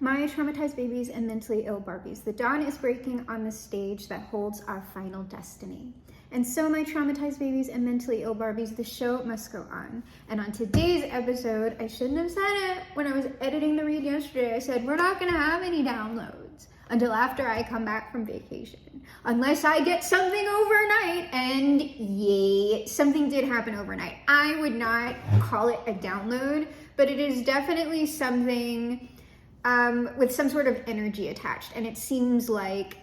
My traumatized babies and mentally ill Barbies. The dawn is breaking on the stage that holds our final destiny. And so, my traumatized babies and mentally ill Barbies, the show must go on. And on today's episode, I shouldn't have said it when I was editing the read yesterday. I said, we're not going to have any downloads until after I come back from vacation. Unless I get something overnight. And yay, something did happen overnight. I would not call it a download, but it is definitely something with some sort of energy attached, and it seems like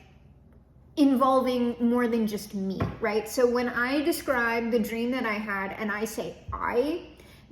involving more than just me, right? So when I describe the dream that I had and I say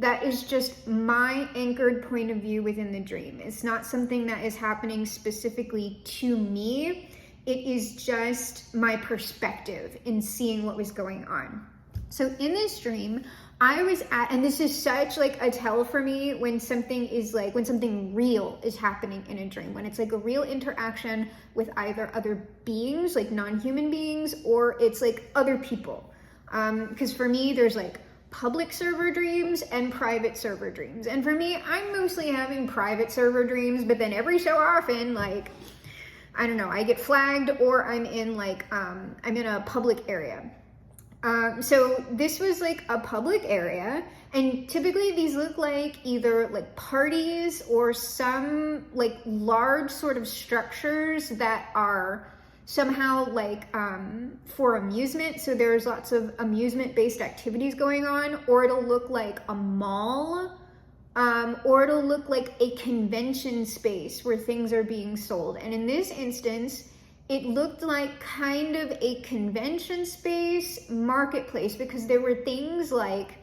that is just my anchored point of view within the dream. It's not something that is happening specifically to me. It is just my perspective in seeing what was going on. So in this dream, I was at, and this is such like a tell for me when something real is happening in a dream, when it's like a real interaction with either other beings, like non-human beings, or it's like other people. Because for me, there's like public server dreams and private server dreams. And for me, I'm mostly having private server dreams, but then every so often, like, I don't know, I get flagged or I'm in a public area. So this was like a public area, and typically these look like either like parties or some like large sort of structures that are somehow like for amusement. So there's lots of amusement-based activities going on, or it'll look like a mall, or it'll look like a convention space where things are being sold. And in this instance, it looked like kind of a convention space marketplace, because there were things like,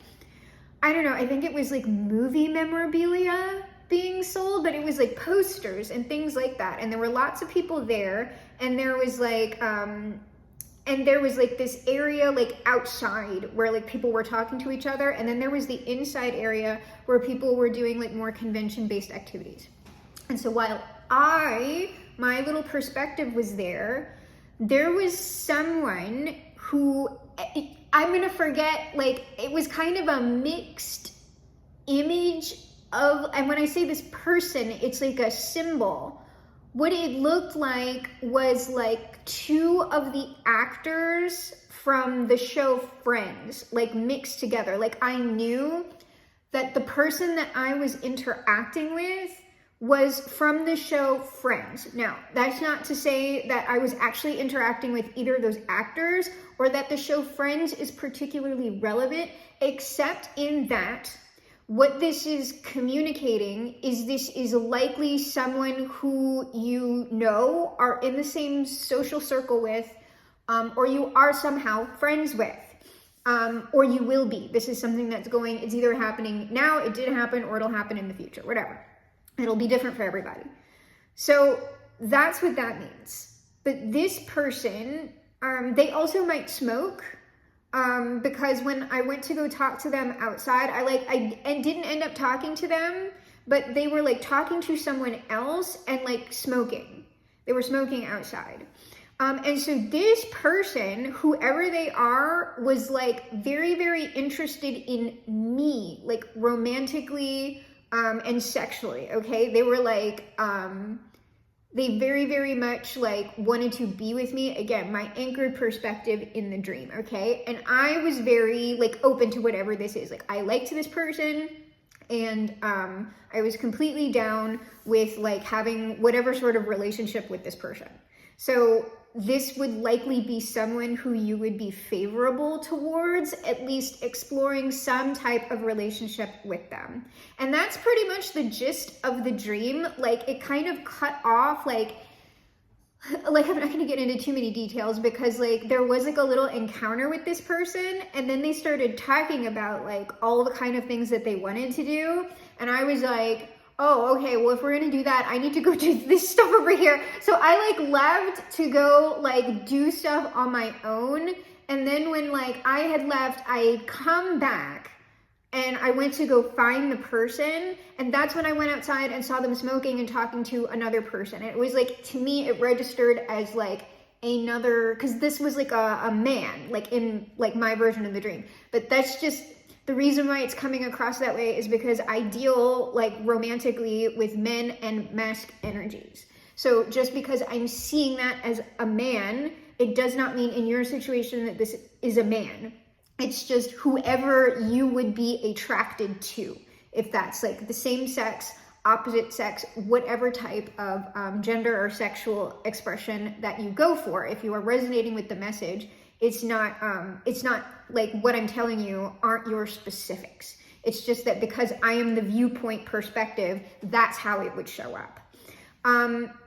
I don't know, I think it was like movie memorabilia being sold, but it was like posters and things like that. And there were lots of people there, and there was like this area like outside where like people were talking to each other, and then there was the inside area where people were doing like more convention-based activities. And so while my little perspective was there was someone who, I'm gonna forget, like, it was kind of a mixed image of, and when I say this person, it's like a symbol. What it looked like was like two of the actors from the show Friends, like mixed together. Like, I knew that the person that I was interacting with was from the show Friends. Now, that's not to say that I was actually interacting with either of those actors or that the show Friends is particularly relevant, except in that what this is communicating is this is likely someone who you know, are in the same social circle with, or you are somehow friends with, or you will be. This is something that's it's either happening now, it did happen, or it'll happen in the future, whatever. It'll be different for everybody. So that's what that means. But this person, they also might smoke, because when I went to go talk to them outside, I didn't end up talking to them, but they were like talking to someone else and like smoking. They were smoking outside. And so this person, whoever they are, was like very, very interested in me, like romantically, and sexually, okay? They were like, they very, very much like wanted to be with me. Again, my anchored perspective in the dream, okay? And I was very like open to whatever this is. Like, I liked this person, and I was completely down with like having whatever sort of relationship with this person. So this would likely be someone who you would be favorable towards, at least exploring some type of relationship with them. And that's pretty much the gist of the dream. Like, it kind of cut off, like I'm not going to get into too many details, because like there was like a little encounter with this person, and then they started talking about like all the kind of things that they wanted to do. And I was like, oh, okay, well, if we're gonna do that, I need to go do this stuff over here. So I like left to go like do stuff on my own. And then when like I had left, I come back and I went to go find the person. And that's when I went outside and saw them smoking and talking to another person. And it was like, to me, it registered as like another, because this was like a man, like in like my version of the dream. But that's just The reason why it's coming across that way is because I deal like romantically with men and masc energies. So just because I'm seeing that as a man, it does not mean in your situation that this is a man. It's just whoever you would be attracted to. If that's like the same sex, opposite sex, whatever type of gender or sexual expression that you go for, if you are resonating with the message, it's not like what I'm telling you aren't your specifics. It's just that because I am the viewpoint perspective, that's how it would show up.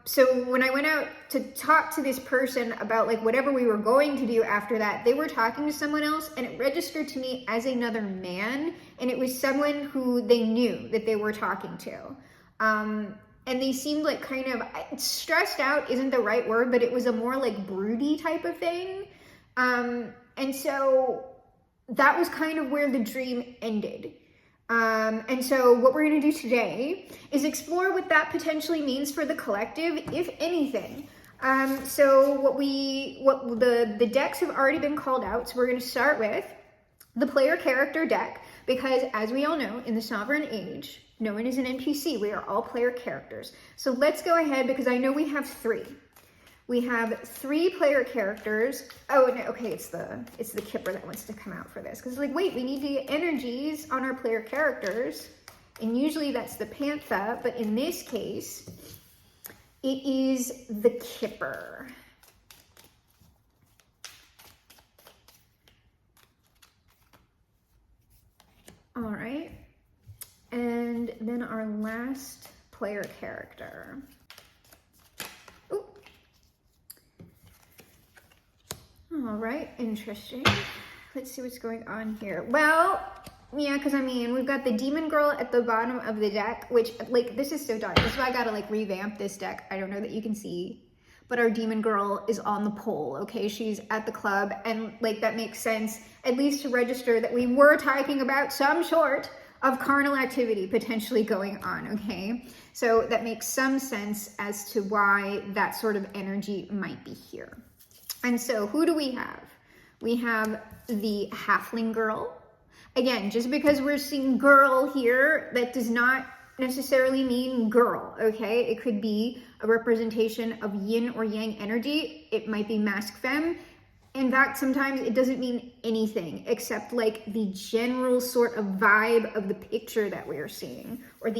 So when I went out to talk to this person about like whatever we were going to do after that, they were talking to someone else and it registered to me as another man, and it was someone who they knew that they were talking to. And they seemed like kind of stressed out isn't the right word, but it was a more like broody type of thing. And so that was kind of where the dream ended. And so what we're going to do today is explore what that potentially means for the collective, if anything. So the decks have already been called out. So we're going to start with the player character deck, because as we all know, in the Sovereign Age, no one is an NPC. We are all player characters. So let's go ahead, because I know we have three. We have 3 player characters. Oh, no, okay, it's the Kipper that wants to come out for this. Because like, wait, we need the energies on our player characters. And usually that's the Panther, but in this case, it is the Kipper. All right. And then our last player character. All right, interesting. Let's see what's going on here. Well, yeah, because I mean, we've got the Demon Girl at the bottom of the deck, which, like, this is so dark. This is why I gotta, like, revamp this deck. I don't know that you can see, but our Demon Girl is on the pole, okay? She's at the club, and, like, that makes sense, at least to register that we were talking about some sort of carnal activity potentially going on, okay? So that makes some sense as to why that sort of energy might be here. And so who do we have? We have the Halfling Girl. Again, just because we're seeing girl here, that does not necessarily mean girl, okay? It could be a representation of yin or yang energy. It might be masc femme. In fact, sometimes it doesn't mean anything except like the general sort of vibe of the picture that we're seeing, or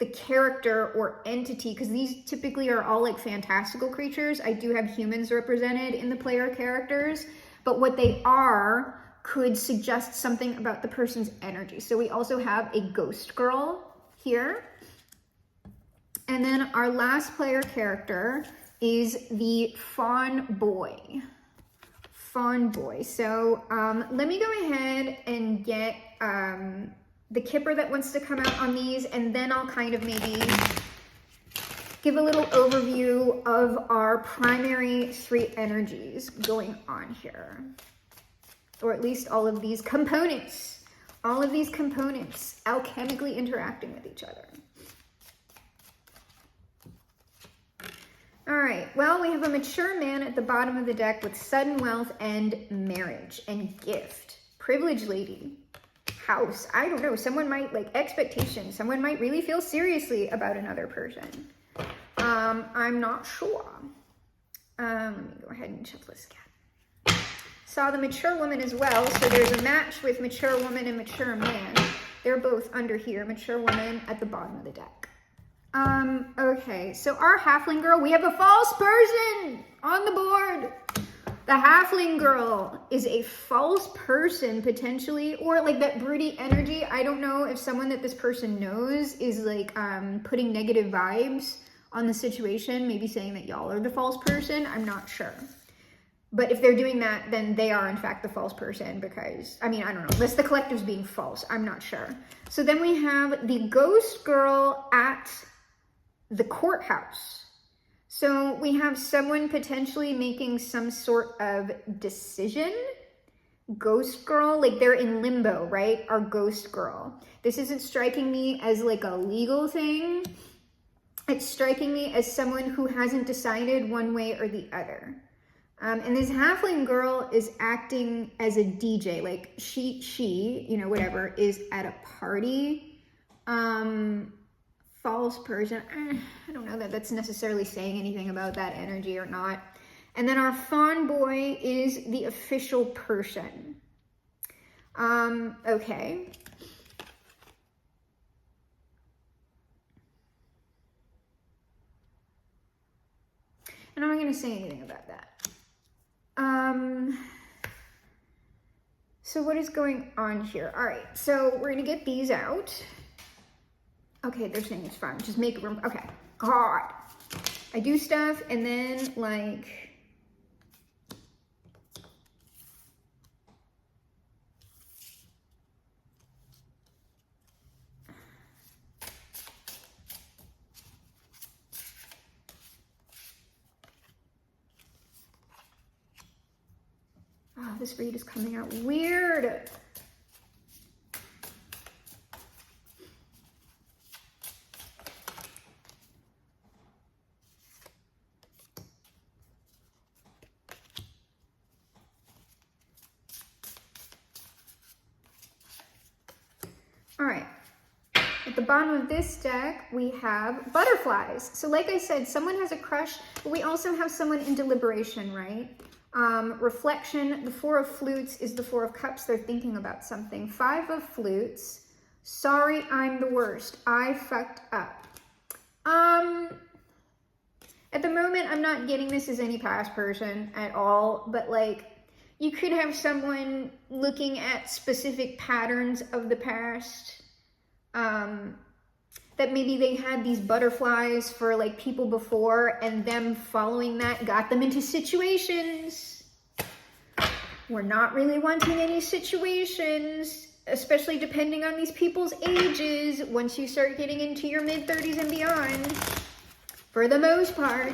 the character or entity, because these typically are all like fantastical creatures. I do have humans represented in the player characters, but what they are could suggest something about the person's energy. So we also have a Ghost Girl here. And then our last player character is the Fawn Boy. Fawn Boy. So let me go ahead and get the Kipper that wants to come out on these, and then I'll kind of maybe give a little overview of our primary 3 energies going on here. Or at least all of these components. All of these components alchemically interacting with each other. All right, well, we have a mature man at the bottom of the deck with sudden wealth and marriage and gift. Privileged lady. House. I don't know. Someone might like expectations. Someone might really feel seriously about another person. I'm not sure. Let me go ahead and shuffle this cat. Saw the mature woman as well. So there's a match with mature woman and mature man. They're both under here. Mature woman at the bottom of the deck. Okay. So our Halfling Girl, we have a false person on the board. The Halfling Girl is a false person, potentially, or like that broody energy. I don't know if someone that this person knows is like putting negative vibes on the situation, maybe saying that y'all are the false person. I'm not sure. But if they're doing that, then they are in fact the false person, because, I mean, I don't know, unless the collective's being false, I'm not sure. So then we have the Ghost Girl at the courthouse. So we have someone potentially making some sort of decision. Ghost Girl, like they're in limbo, right? Our Ghost Girl. This isn't striking me as like a legal thing. It's striking me as someone who hasn't decided one way or the other. And this halfling girl is acting as a DJ, like she, you know, whatever, is at a party. False person, I don't know that that's necessarily saying anything about that energy or not. And then our fawn boy is the official person. Okay. And I'm not going to say anything about that. So what is going on here? All right, so we're going to get these out. Okay, they're saying it's fine. Just make room. Okay, God. I do stuff and then like... Oh, this read is coming out weird. All right, at the bottom of this deck, we have butterflies. So like I said, someone has a crush, but we also have someone in deliberation, right? Reflection, the Four of Flutes is the Four of Cups. They're thinking about something. Five of Flutes, sorry, I'm the worst. I fucked up. At the moment, I'm not getting this as any past person at all, but like, you could have someone looking at specific patterns of the past, that maybe they had these butterflies for like people before and them following that got them into situations. We're not really wanting any situations, especially depending on these people's ages. Once you start getting into your mid-30s and beyond, for the most part,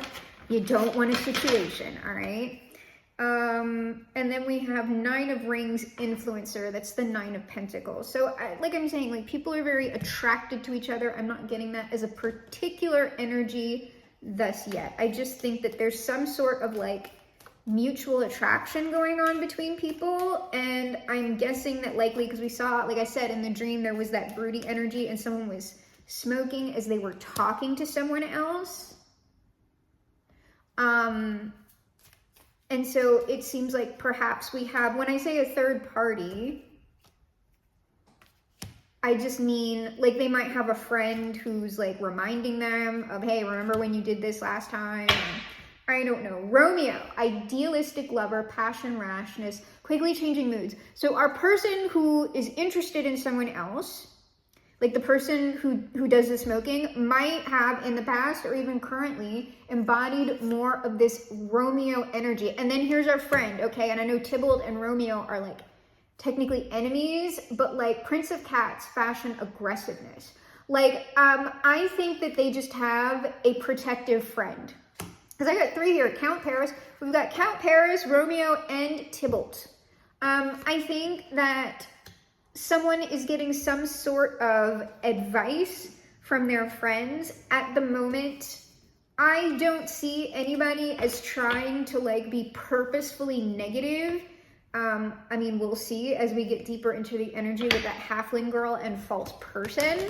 you don't want a situation, all right? And then we have Nine of Rings influencer. That's the Nine of Pentacles. So like I'm saying, like people are very attracted to each other. I'm not getting that as a particular energy thus yet. I just think that there's some sort of like mutual attraction going on between people. And I'm guessing that likely because we saw, like I said, in the dream, there was that broody energy and someone was smoking as they were talking to someone else. And so it seems like perhaps we have, when I say a third party, I just mean like they might have a friend who's like reminding them of, hey, remember when you did this last time? I don't know. Romeo, idealistic lover, passion, rashness, quickly changing moods. So our person who is interested in someone else, like the person who does the smoking, might have in the past or even currently embodied more of this Romeo energy. And then here's our friend, okay? And I know Tybalt and Romeo are like technically enemies, but like Prince of Cats, fashion, aggressiveness. Like, I think that they just have a protective friend. Because I got three here, Count Paris. We've got Count Paris, Romeo, and Tybalt. I think that someone is getting some sort of advice from their friends. At the moment, I don't see anybody as trying to like be purposefully negative. I mean, we'll see as we get deeper into the energy with that halfling girl and false person.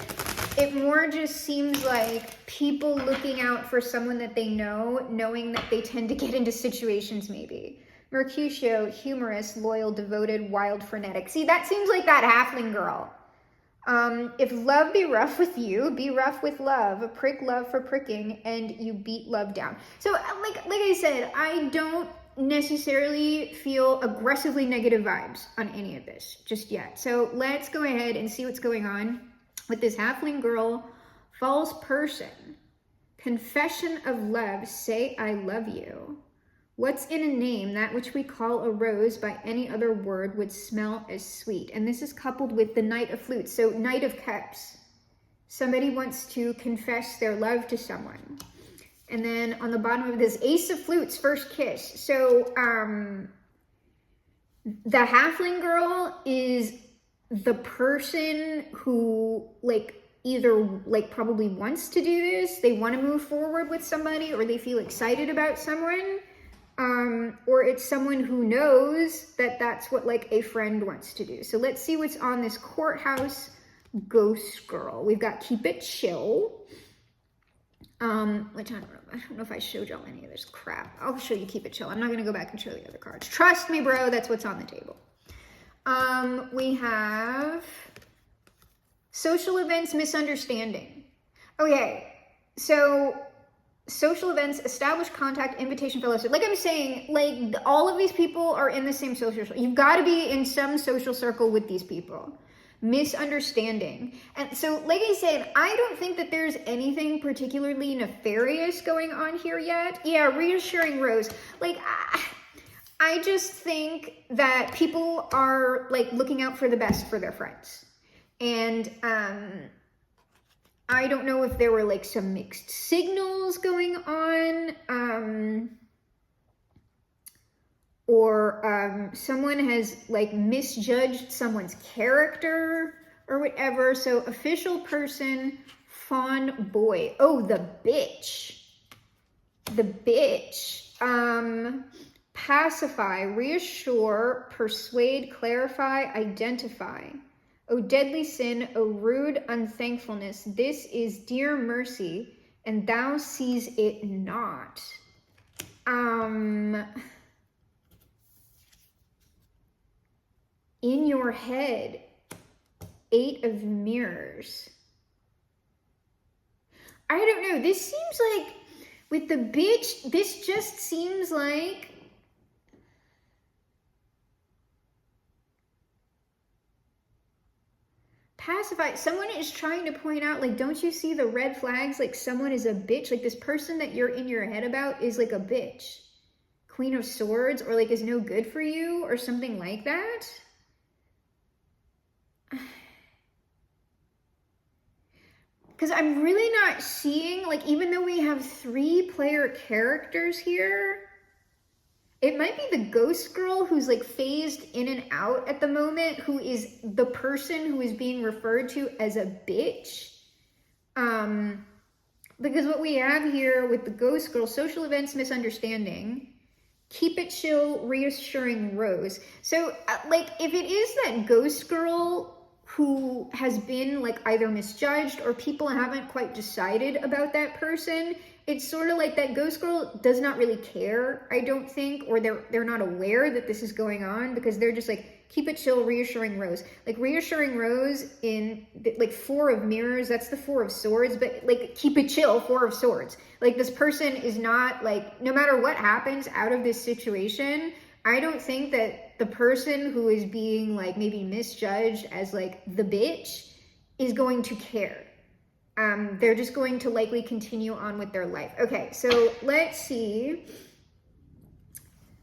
It more just seems like people looking out for someone that they know, knowing that they tend to get into situations maybe. Mercutio, humorous, loyal, devoted, wild, frenetic. See, that seems like that halfling girl. If love be rough with you, be rough with love. Prick love for pricking, and you beat love down. So, like I said, I don't necessarily feel aggressively negative vibes on any of this just yet. So let's go ahead and see what's going on with this halfling girl, false person. Confession of love, say I love you. What's in a name? That which we call a rose by any other word would smell as sweet. And this is coupled with the Knight of Flutes. So Knight of Cups. Somebody wants to confess their love to someone. And then on the bottom of this, Ace of Flutes, first kiss. So the halfling girl is the person who like either like probably wants to do this. They want to move forward with somebody or they feel excited about someone. or it's someone who knows that that's what like a friend wants to do. So let's see what's on this courthouse ghost girl. We've got keep it chill, which I don't know if I showed y'all any of this crap. I'll show you keep it chill. I'm not gonna go back and show the other cards. Trust me, bro, that's what's on the table. We have social events, misunderstanding. Okay, so social events, established contact, invitation, fellowship. Like I'm saying, like all of these people are in the same social circle. You've got to be in some social circle with these people. Misunderstanding. And so, like I said, I don't think that there's anything particularly nefarious going on here yet. Yeah, reassuring Rose. Like, I just think that people are like looking out for the best for their friends. And, I don't know if there were like some mixed signals going on, or someone has like misjudged someone's character or whatever. So official person, fawn boy. Oh, the bitch. The bitch. Pacify, reassure, persuade, clarify, identify. O deadly sin, O rude unthankfulness, this is dear mercy, and thou sees it not. In your head, 8 of mirrors. I don't know, this seems like, with the bitch, this just seems like pacify. Someone is trying to point out, like, don't you see the red flags? Like, someone is a bitch. Like, this person that you're in your head about is like a bitch. Queen of Swords, or like is no good for you, or something like that. Because I'm really not seeing, like, even though we have 3 player characters here, it might be the ghost girl who's like phased in and out at the moment, who is the person who is being referred to as a bitch. Because what we have here with the ghost girl, social events, misunderstanding, keep it chill, reassuring Rose. So like if it is that ghost girl who has been like either misjudged or people haven't quite decided about that person, it's sort of like that ghost girl does not really care, I don't think, or they're not aware that this is going on, because they're just like, keep it chill, reassuring Rose. Like reassuring Rose in like 4 of mirrors, that's the 4 of swords, but like keep it chill, 4 of swords. Like this person is not like, no matter what happens out of this situation, I don't think that the person who is being like maybe misjudged as like the bitch is going to care. They're just going to likely continue on with their life. Okay, so let's see.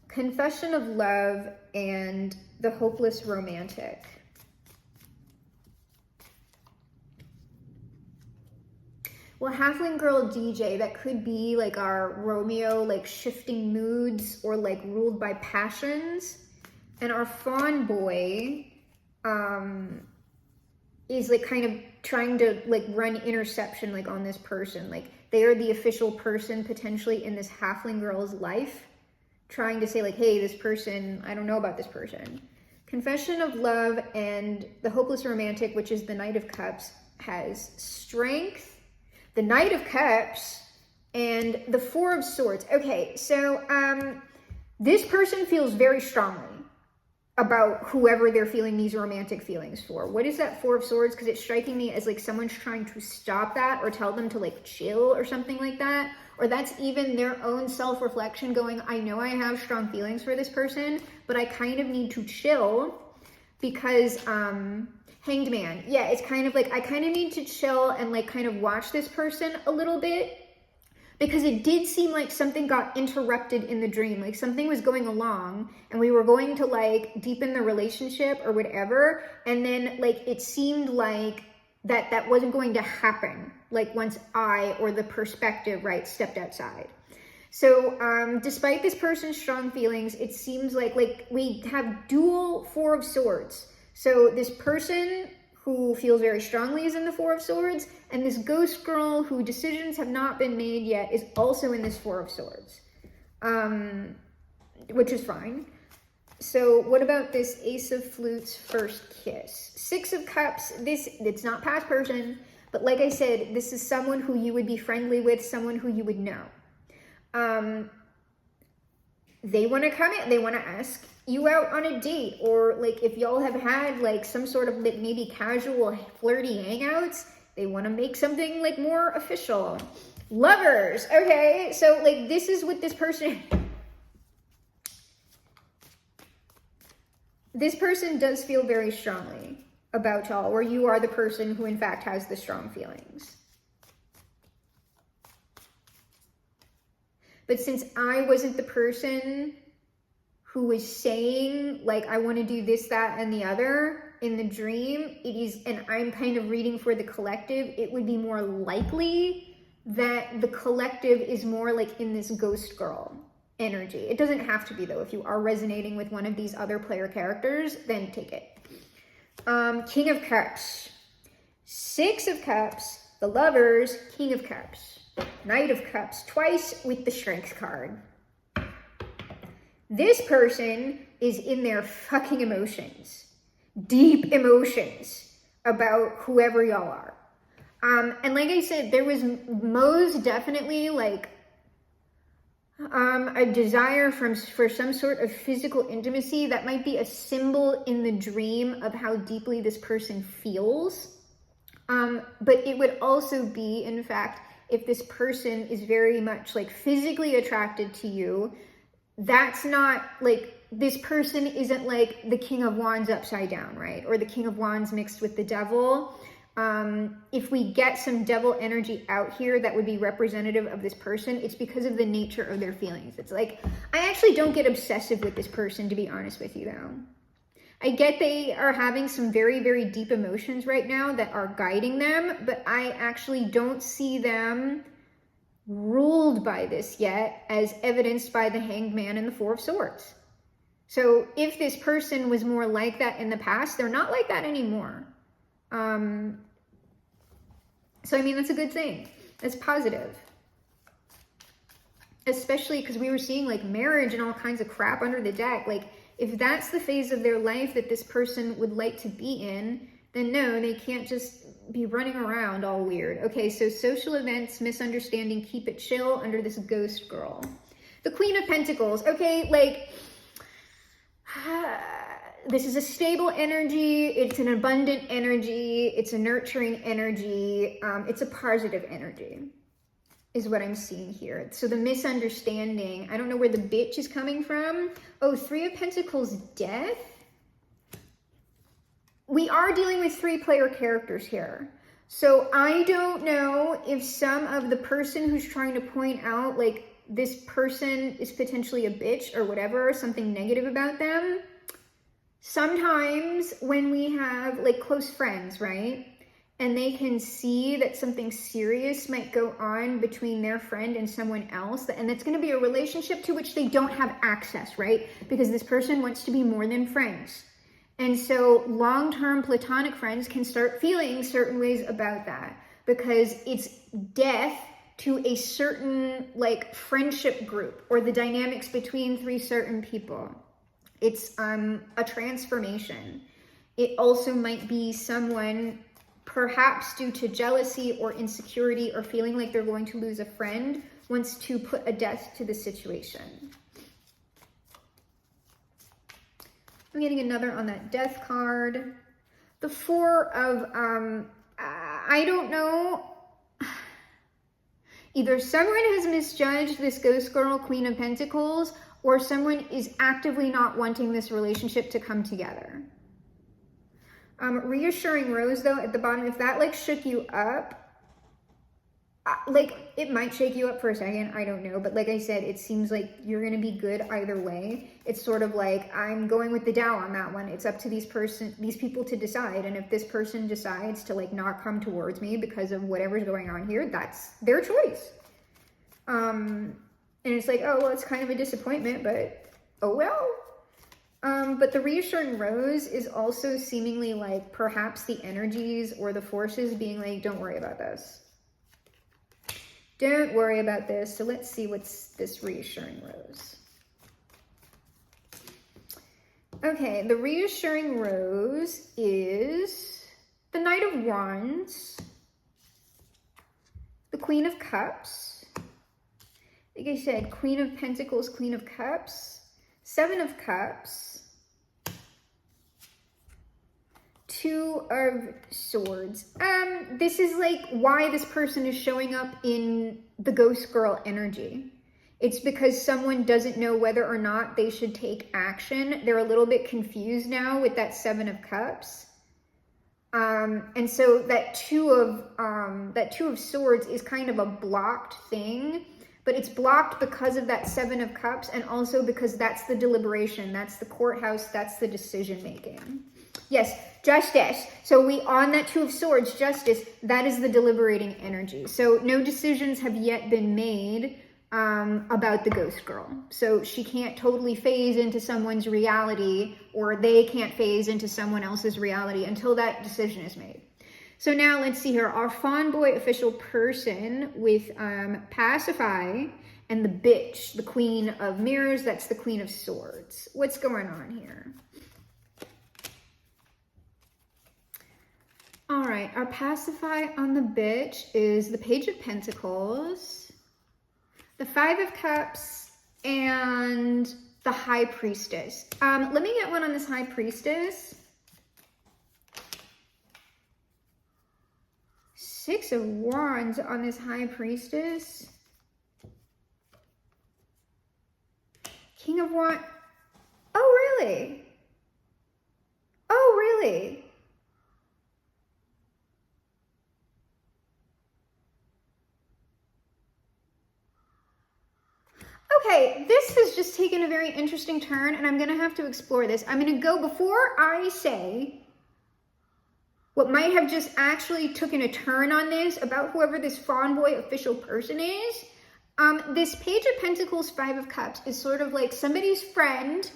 Confession of love and the hopeless romantic. Well, halfling girl DJ, that could be like our Romeo, like shifting moods or like ruled by passions. And our fawn boy is like kind of trying to like run interception like on this person. Like they are the official person potentially in this halfling girl's life, trying to say like, hey, this person, I don't know about this person. Confession of love and the hopeless romantic, which is the Knight of Cups, has strength, the Knight of Cups, and the 4 of Swords. Okay, so this person feels very strongly about whoever they're feeling these romantic feelings for. What is that 4 of Swords? Because it's striking me as like someone's trying to stop that or tell them to like chill or something like that. Or that's even their own self-reflection going, I know I have strong feelings for this person, but I kind of need to chill because, Hanged Man. Yeah, it's kind of like, I kind of need to chill and like kind of watch this person a little bit, because it did seem like something got interrupted in the dream. Like something was going along and we were going to like deepen the relationship or whatever. And then like, it seemed like that wasn't going to happen. Like once I, or the perspective, right, stepped outside. So despite this person's strong feelings, it seems like we have dual 4 of Swords. So this person who feels very strongly is in the 4 of Swords, and this ghost girl who decisions have not been made yet is also in this 4 of Swords. which is fine. So what about this Ace of Flutes first kiss? Six of Cups, it's not past person, but like I said, this is someone who you would be friendly with, someone who you would know. They want to come in, they want to ask you out on a date, or like if y'all have had like some sort of like maybe casual flirty hangouts, they want to make something like more official. Lovers, okay, so like this is what this person does feel very strongly about y'all, or you are the person who in fact has the strong feelings. But since I wasn't the person who was saying, like, I want to do this, that, and the other in the dream, it is, and I'm kind of reading for the collective, it would be more likely that the collective is more like in this ghost girl energy. It doesn't have to be, though. If you are resonating with one of these other player characters, then take it. King of Cups. Six of Cups, the Lovers, King of Cups. Knight of Cups, twice with the Strength card. This person is in their fucking emotions. Deep emotions about whoever y'all are. And like I said, there was most definitely like a desire for some sort of physical intimacy that might be a symbol in the dream of how deeply this person feels. But it would also be, in fact, if this person is very much like physically attracted to you, that's not like, this person isn't like the King of Wands upside down, right? Or the King of Wands mixed with the Devil. If we get some devil energy out here that would be representative of this person, it's because of the nature of their feelings. It's like, I actually don't get obsessive with this person, to be honest with you, though. I get they are having some very, very deep emotions right now that are guiding them, but I actually don't see them ruled by this yet, as evidenced by the Hanged Man and the Four of Swords. So if this person was more like that in the past, they're not like that anymore. So I mean, that's a good thing. That's positive. Especially because we were seeing like marriage and all kinds of crap under the deck. Like, if that's the phase of their life that this person would like to be in, then no, they can't just be running around all weird. Okay, so social events, misunderstanding, keep it chill under this ghost girl. The Queen of Pentacles. Okay, like, this is a stable energy. It's an abundant energy. It's a nurturing energy. It's a positive energy is what I'm seeing here. So the misunderstanding, I don't know where the bitch is coming from. Oh, Three of Pentacles, death. We are dealing with three-player characters here. So I don't know if some of the person who's trying to point out, like, this person is potentially a bitch or whatever, something negative about them. Sometimes when we have, like, close friends, right? And they can see that something serious might go on between their friend and someone else, and that's going to be a relationship to which they don't have access, right? Because this person wants to be more than friends. And so long-term platonic friends can start feeling certain ways about that, because it's death to a certain like friendship group or the dynamics between three certain people. It's a transformation. It also might be someone, perhaps due to jealousy or insecurity or feeling like they're going to lose a friend, wants to put a death to the situation. I'm getting another on that death card. The Four of, I don't know. Either someone has misjudged this ghost girl, Queen of Pentacles, or someone is actively not wanting this relationship to come together. Reassuring Rose, though, at the bottom, if that, like, shook you up, like, it might shake you up for a second, I don't know, but like I said, it seems like you're gonna be good either way. It's sort of like, I'm going with the Tao on that one. It's up to these people to decide, and if this person decides to, like, not come towards me because of whatever's going on here, that's their choice. And it's like, oh, well, it's kind of a disappointment, but oh well. But the Reassuring Rose is also seemingly like perhaps the energies or the forces being like, don't worry about this. Don't worry about this. So let's see what's this Reassuring Rose. Okay, the reassuring rose is the Knight of Wands, the Queen of Cups, like I said, Queen of Pentacles, Queen of Cups, Seven of Cups, Two of Swords. This is like why this person is showing up in the ghost girl energy. It's because someone doesn't know whether or not they should take action. They're a little bit confused now with that Seven of Cups. And so that two of Swords is kind of a blocked thing, but it's blocked because of that Seven of Cups, and also because that's the deliberation, that's the courthouse, that's the decision making. Yes, justice. So we, on that Two of Swords, justice, that is the deliberating energy. So no decisions have yet been made about the ghost girl. So she can't totally phase into someone's reality, or they can't phase into someone else's reality until that decision is made. So now let's see here, our Fawn Boy official person with Pacify and the Bitch, the Queen of Mirrors, that's the Queen of Swords. What's going on here? All right, our Pacify on the Bitch is the Page of Pentacles, the Five of Cups, and the High Priestess. Let me get one on this High Priestess. Six of Wands on this High Priestess. King of Wands. Oh, really? Oh, really? Okay, this has just taken a very interesting turn, and I'm going to have to explore this. I'm going to go, before I say what might have just actually taken a turn on this, about whoever this Fawn Boy official person is, this Page of Pentacles, Five of Cups is sort of like somebody's friend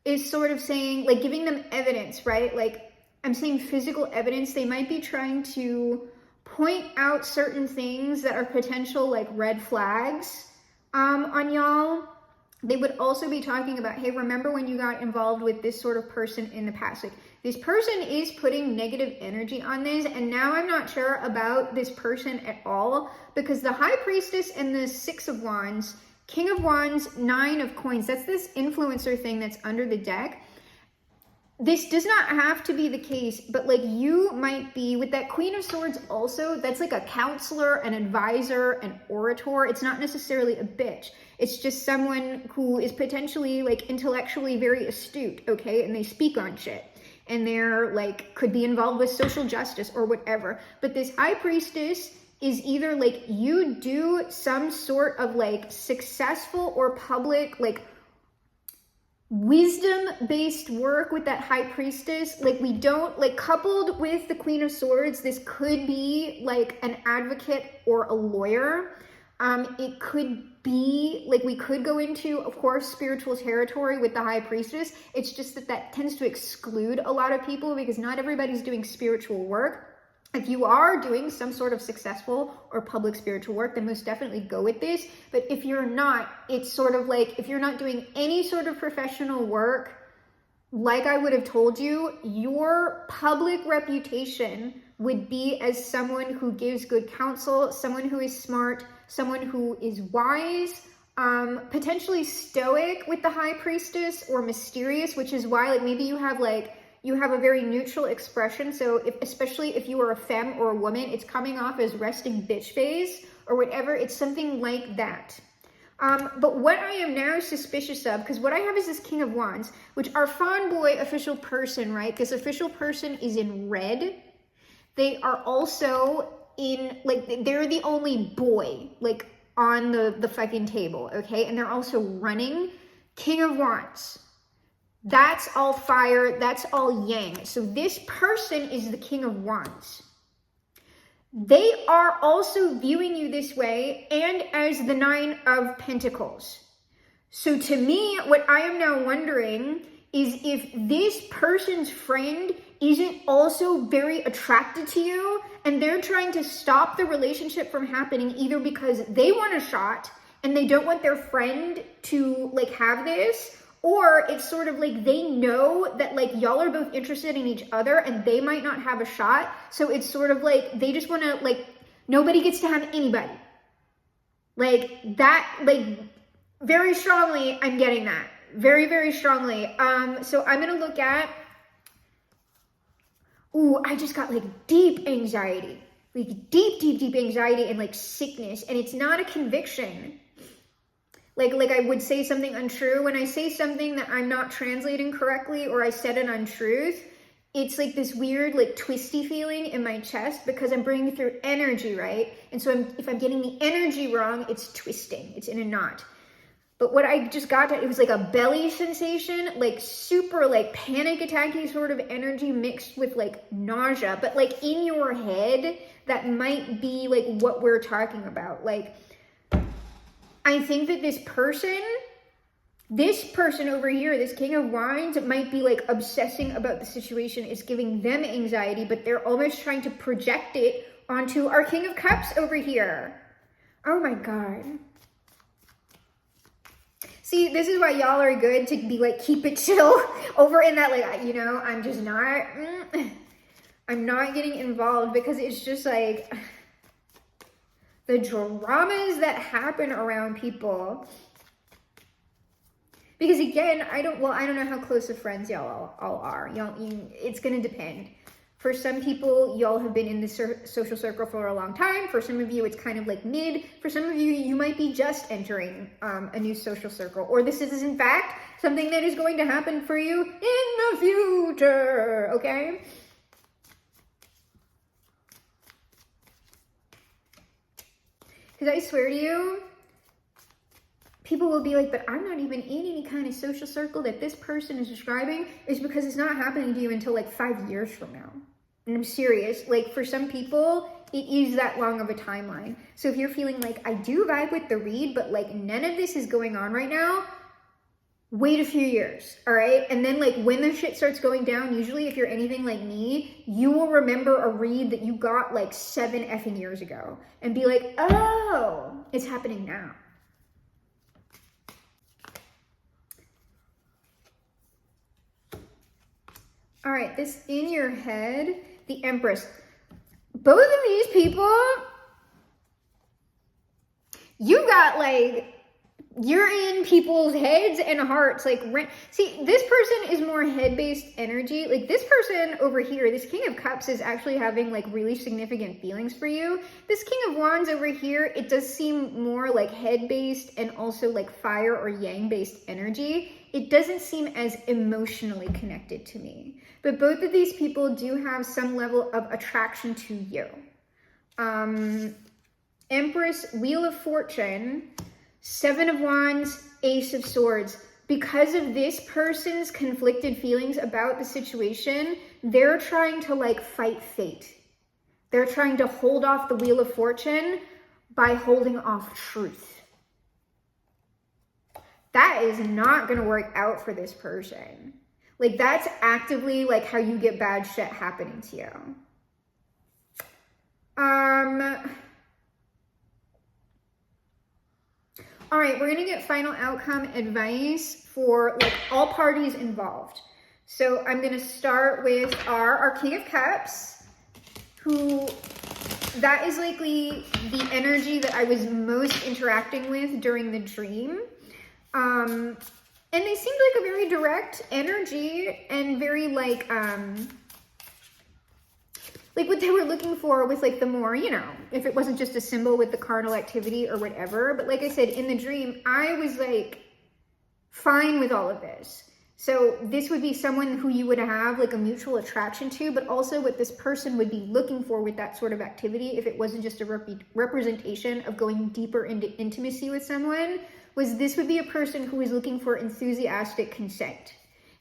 is sort of saying, like giving them evidence, right? Like I'm saying physical evidence. They might be trying to point out certain things that are potential like red flags on y'all. They would also be talking about, hey, remember when you got involved with this sort of person in the past? Like, this person is putting negative energy on this, and now I'm not sure about this person at all, because the High Priestess and the Six of Wands, King of Wands, Nine of Coins, that's this influencer thing that's under the deck. This does not have to be the case, but like you might be with that Queen of Swords also, that's like a counselor, an advisor, an orator. It's not necessarily a bitch. It's just someone who is potentially like intellectually very astute, okay? And they speak on shit. And they're like, could be involved with social justice or whatever. But this High Priestess is either like you do some sort of like successful or public like wisdom-based work with that High Priestess. Like we don't, like coupled with the Queen of Swords, this could be like an advocate or a lawyer. It could be like, we could go into, of course, spiritual territory with the High Priestess. It's just that that tends to exclude a lot of people, because not everybody's doing spiritual work. If you are doing some sort of successful or public spiritual work, then most definitely go with this. But if you're not, it's sort of like, if you're not doing any sort of professional work, like I would have told you, your public reputation would be as someone who gives good counsel, someone who is smart, someone who is wise, potentially stoic with the High Priestess, or mysterious, which is why like maybe you have a very neutral expression. So if, especially if you are a femme or a woman, it's coming off as resting bitch face or whatever. It's something like that. But what I am now suspicious of, because what I have is this King of Wands, which our Fawn Boy official person, right? This official person is in red. They are also in, like, they're the only boy, like, on the fucking table, okay? And they're also running. King of Wands. That's all fire, that's all yang. So this person is the King of Wands. They are also viewing you this way, and as the Nine of Pentacles. So to me, what I am now wondering is if this person's friend isn't also very attracted to you, and they're trying to stop the relationship from happening, either because they want a shot and they don't want their friend to like have this, Or it's sort of like they know that like y'all are both interested in each other and they might not have a shot. So it's sort of like they just want to like, nobody gets to have anybody. Like that, like very strongly, I'm getting that. Very, very strongly. So I'm going to look at, ooh, I just got like deep anxiety. Like deep anxiety and like sickness. And it's not a conviction. Like I would say something untrue. When I say something that I'm not translating correctly or I said an untruth, it's like this weird like twisty feeling in my chest because I'm bringing through energy, right? And so if I'm getting the energy wrong, it's twisting. It's in a knot. But what I just got to, it was like a belly sensation, like super like panic attacky sort of energy mixed with like nausea. But like in your head, that might be like what we're talking about. Like, I think that this person over here, this King of Wands, might be like obsessing about the situation. It's giving them anxiety, but they're almost trying to project it onto our King of Cups over here. Oh my God. See, this is why y'all are good to be like, keep it chill over in that, like, you know, I'm just not, I'm not getting involved because it's just like the dramas that happen around people. Because again, I don't know how close of friends y'all all are. It's going to depend. For some people, y'all have been in the social circle for a long time. For some of you, it's kind of like mid. For some of you, you might be just entering a new social circle. Or this is, in fact, something that is going to happen for you in the future, okay? Because I swear to you, people will be like, but I'm not even in any kind of social circle that this person is describing. Is because it's not happening to you until like 5 years from now. And I'm serious. Like for some people, it is that long of a timeline. So if you're feeling like, I do vibe with the read, but like none of this is going on right now, wait a few years, all right? And then like when the shit starts going down, usually if you're anything like me, you will remember a read that you got like 7 effing years ago and be like, oh, it's happening now. All right, this in your head, the Empress. Both of these people, you got like, you're in people's heads and hearts. Like, see, this person is more head-based energy. Like this person over here, this King of Cups is actually having like really significant feelings for you. This King of Wands over here, it does seem more like head-based and also like fire or yang-based energy. It doesn't seem as emotionally connected to me. But both of these people do have some level of attraction to you. Empress, Wheel of Fortune, 7 of Wands, Ace of Swords. Because of this person's conflicted feelings about the situation, they're trying to like fight fate. They're trying to hold off the Wheel of Fortune by holding off truth. That is not going to work out for this person. Like that's actively like how you get bad shit happening to you. All right, we're going to get final outcome advice for like all parties involved. So I'm going to start with our King of Cups, who that is likely the energy that I was most interacting with during the dream. And they seemed like a very direct energy and very like what they were looking for with like the more, you know, if it wasn't just a symbol with the carnal activity or whatever. But like I said, in the dream, I was like fine with all of this. So this would be someone who you would have like a mutual attraction to, but also what this person would be looking for with that sort of activity, if it wasn't just a representation of going deeper into intimacy with someone, was this would be a person who is looking for enthusiastic consent.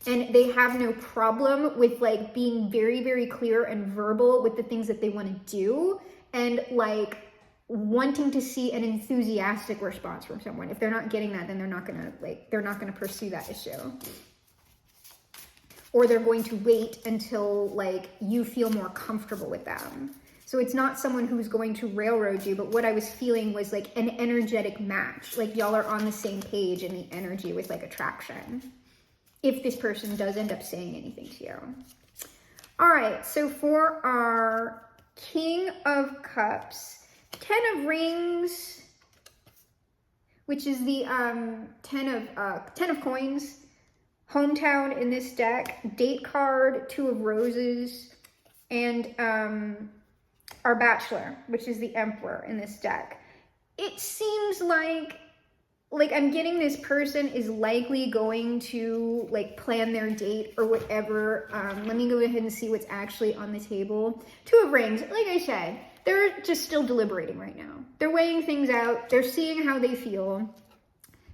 And they have no problem with like being very, very clear and verbal with the things that they want to do and like wanting to see an enthusiastic response from someone. If they're not getting that, then they're not gonna pursue that issue. Or they're going to wait until like you feel more comfortable with them. So it's not someone who's going to railroad you, but what I was feeling was like an energetic match. Like y'all are on the same page in the energy with like attraction. if this person does end up saying anything to you. All right, so for our King of Cups, 10 of Rings, which is the 10 of coins, hometown in this deck, date card, 2 of roses, and our Bachelor, which is the Emperor in this deck. It seems like I'm getting this person is likely going to like plan their date or whatever. Let me go ahead and see what's actually on the table. 2 of Rings, like I said, they're just still deliberating right now. They're weighing things out. They're seeing how they feel.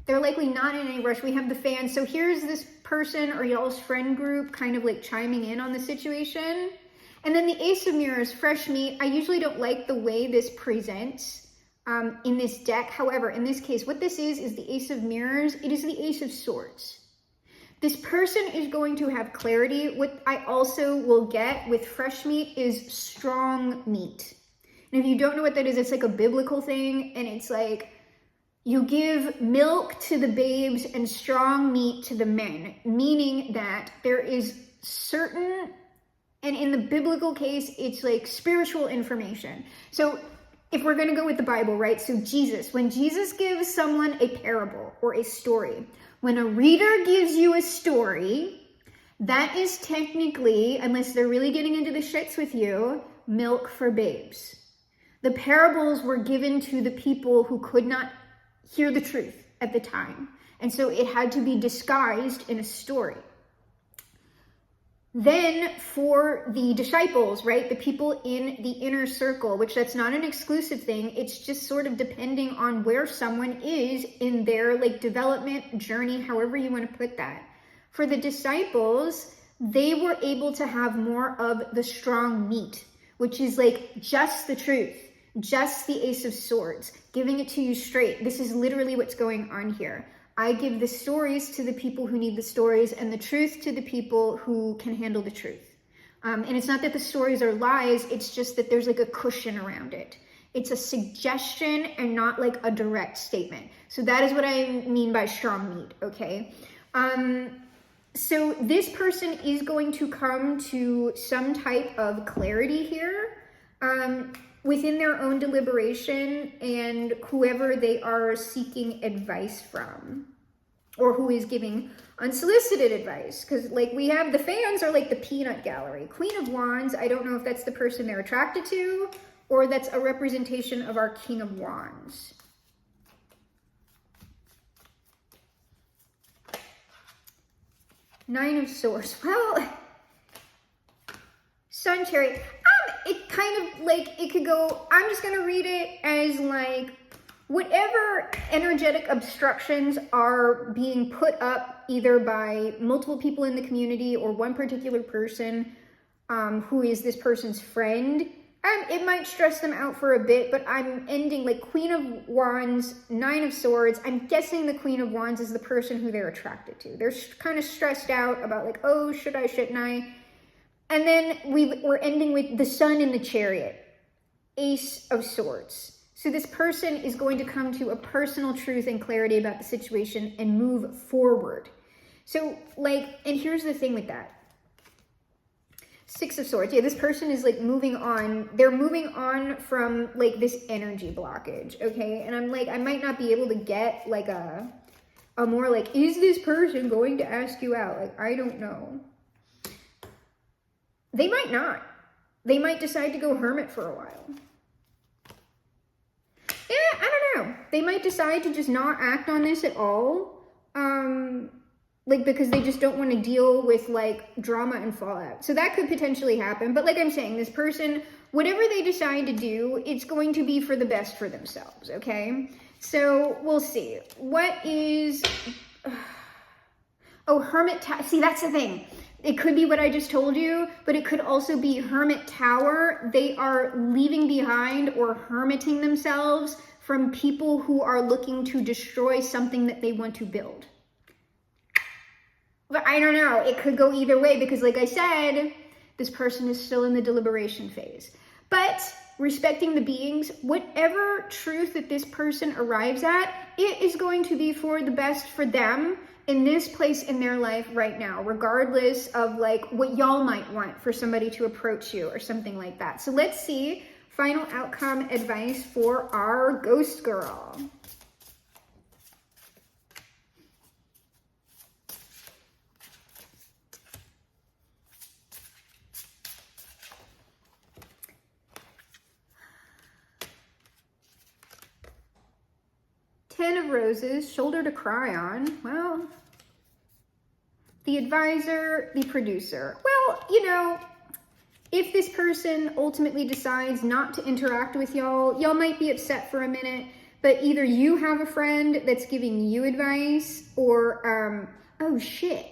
They're likely not in any rush. We have the Fan. So here's this person or y'all's friend group kind of like chiming in on the situation. And then the Ace of Mirrors, fresh meat. I usually don't like the way this presents in this deck. However, in this case, what this is the Ace of Mirrors. It is the Ace of Swords. This person is going to have clarity. What I also will get with fresh meat is strong meat. And if you don't know what that is, it's like a biblical thing. And it's like you give milk to the babes and strong meat to the men, meaning that there is certain, and in the biblical case, it's like spiritual information. So if we're going to go with the Bible, right? So Jesus, when Jesus gives someone a parable or a story, when a reader gives you a story, that is technically, unless they're really getting into the shits with you, milk for babes. The parables were given to the people who could not hear the truth at the time. And so it had to be disguised in a story. Then for the disciples, right, the people in the inner circle, which that's not an exclusive thing, it's just sort of depending on where someone is in their like development journey, however you want to put that. For the disciples, they were able to have more of the strong meat, which is like just the truth, just the Ace of Swords, giving it to you straight. This is literally what's going on here. I give the stories to the people who need the stories and the truth to the people who can handle the truth. And it's not that the stories are lies, it's just that there's like a cushion around it. It's a suggestion and not like a direct statement. So that is what I mean by strong meat, okay? So this person is going to come to some type of clarity here within their own deliberation and whoever they are seeking advice from, or who is giving unsolicited advice. Because like we have the Fans are like the peanut gallery. Queen of Wands, I don't know if that's the person they're attracted to or that's a representation of our King of Wands. Nine of Swords. Well, Sun Chariot. It kind of like, it could go, I'm just going to read it as like whatever energetic obstructions are being put up either by multiple people in the community or one particular person who is this person's friend. It might stress them out for a bit, but I'm ending like Queen of Wands, Nine of Swords. I'm guessing the Queen of Wands is the person who they're attracted to. They're kind of stressed out about like, oh, should I, shouldn't I? And then we're ending with the Sun in the Chariot, Ace of Swords. So this person is going to come to a personal truth and clarity about the situation and move forward. So like, and here's the thing with that. Six of Swords. Yeah, this person is like moving on. They're moving on from like this energy blockage, okay? And I'm like, I might not be able to get like a more like, is this person going to ask you out? Like, I don't know. They might not. They might decide to go hermit for a while. Yeah, I don't know. They might decide to just not act on this at all. Like, because they just don't want to deal with, like, drama and fallout. So that could potentially happen. But like I'm saying, this person, whatever they decide to do, it's going to be for the best for themselves, okay? So we'll see. What is... Oh, Hermit... See, that's the thing. It could be what I just told you, but it could also be Hermit Tower. They are leaving behind or hermiting themselves from people who are looking to destroy something that they want to build. But I don't know. It could go either way because, like I said, this person is still in the deliberation phase. But respecting the beings, whatever truth that this person arrives at, it is going to be for the best for them in this place in their life right now, regardless of like what y'all might want for somebody to approach you or something like that. So let's see final outcome advice for our ghost girl. Ten of Roses, shoulder to cry on. Well, the advisor, the producer. Well, you know, if this person ultimately decides not to interact with y'all, y'all might be upset for a minute, but either you have a friend that's giving you advice or, oh shit.